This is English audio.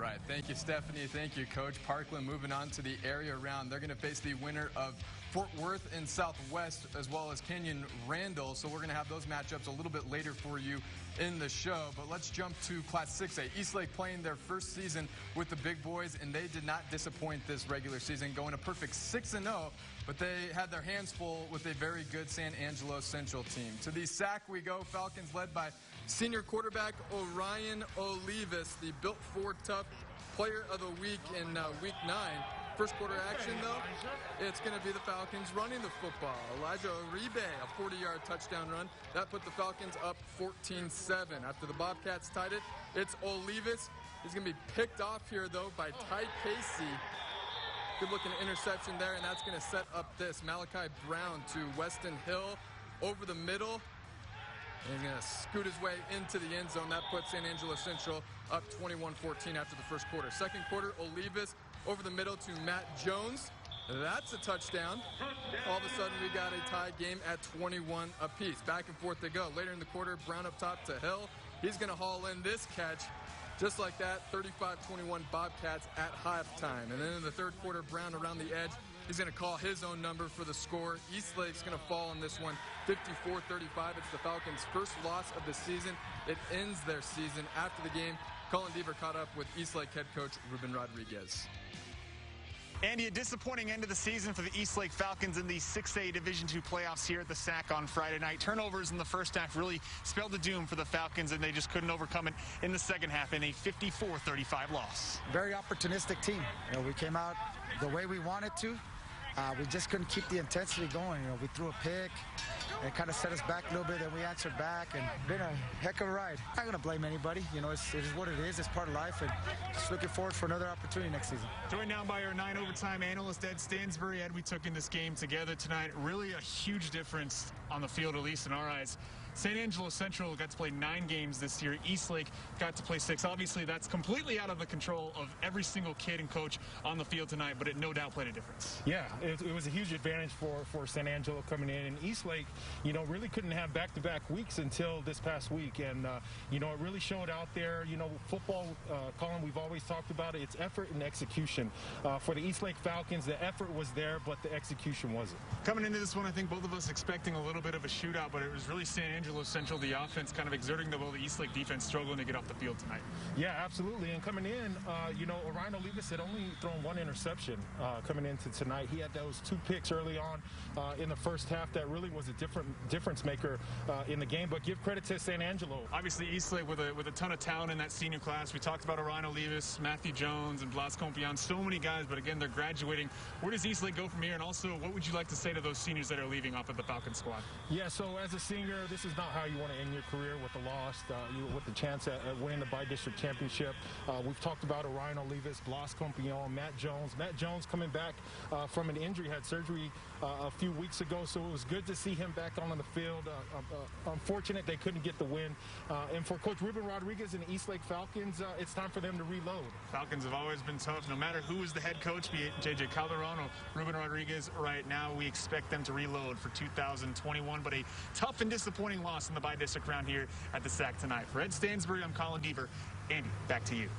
right. Thank you, Stephanie. Thank you, Coach. Parkland moving on to the area round. They're going to face the winner of Fort Worth and Southwest, as well as Canyon Randall. So we're going to have those matchups a little bit later for you in the show. But let's jump to Class 6A. Eastlake playing their first season with the big boys, and they did not disappoint this regular season, going a perfect 6-0. But they had their hands full with a very good San Angelo Central team. To the SAC we go. Falcons led by senior quarterback Orion Olivas, the Built Ford Tough Player of the Week in Week 9. First quarter action, though, it's going to be the Falcons running the football. Elijah Uribe, a 40-yard touchdown run. That put the Falcons up 14-7. After the Bobcats tied it, it's Olivas. He's going to be picked off here, though, by Ty Casey. Good-looking interception there, and that's going to set up this. Malachi Brown to Weston Hill over the middle. And he's going to scoot his way into the end zone. That puts San Angelo Central up 21-14 after the first quarter. Second quarter, Olivas over the middle to Matt Jones. That's a touchdown. All of a sudden, we got a tie game at 21 apiece. Back and forth they go. Later in the quarter, Brown up top to Hill. He's going to haul in this catch. Just like that, 35-21 Bobcats at halftime. And then in the third quarter, Brown around the edge. He's going to call his own number for the score. Eastlake's going to fall on this one, 54-35. It's the Falcons' first loss of the season. It ends their season. After the game, Colin Deaver caught up with Eastlake head coach Ruben Rodriguez. Andy, a disappointing end of the season for the Eastlake Falcons in the 6A Division II playoffs here at the SAC on Friday night. Turnovers in the first half really spelled the doom for the Falcons, and they just couldn't overcome it in the second half in a 54-35 loss. Very opportunistic team. We came out the way we wanted to. We just couldn't keep the intensity going. We threw a pick. It kind of set us back a little bit, and we answered back, and been a heck of a ride. I'm not going to blame anybody. It is what it is. It's part of life, and just looking forward for another opportunity next season. Joined now by our 9 overtime analyst, Ed Stansbury. Ed, we took in this game together tonight. Really a huge difference on the field, at least in our eyes. San Angelo Central got to play 9 games this year. Eastlake got to play 6. Obviously, that's completely out of the control of every single kid and coach on the field tonight, but it no doubt played a difference. Yeah, it was a huge advantage for San Angelo coming in. And Eastlake, really couldn't have back-to-back weeks until this past week. And, it really showed out there. Football, Colin, we've always talked about it. It's effort and execution. For the Eastlake Falcons, the effort was there, but the execution wasn't. Coming into this one, I think both of us expecting a little bit of a shootout, but it was really San Angelo Central, the offense kind of exerting the will, the Eastlake defense struggling to get off the field tonight. Yeah, absolutely. And coming in, Orion Olivas had only thrown 1 interception coming into tonight. He had those 2 picks early on in the first half that really was a difference maker in the game. But give credit to San Angelo. Obviously, Eastlake with a ton of talent in that senior class. We talked about Orion Olivas, Matthew Jones, and Blas Compion. So many guys, but again, they're graduating. Where does Eastlake go from here? And also, what would you like to say to those seniors that are leaving off of the Falcons squad? Yeah, so as a senior, this is not how you want to end your career with a loss, with the chance at winning the bi-district championship. We've talked about Orion Olivas, Blas Compion, Matt Jones. Matt Jones coming back from an injury, had surgery a few weeks ago, so it was good to see him back on the field. Unfortunate they couldn't get the win. And for Coach Ruben Rodriguez and the Eastlake Falcons, it's time for them to reload. Falcons have always been tough. No matter who is the head coach, be it J.J. Calderon or Ruben Rodriguez, right now we expect them to reload for 2021. But a tough and disappointing loss in the bi-district round here at the SAC tonight. For Ed Stansbury, I'm Colin Deaver. Andy, back to you.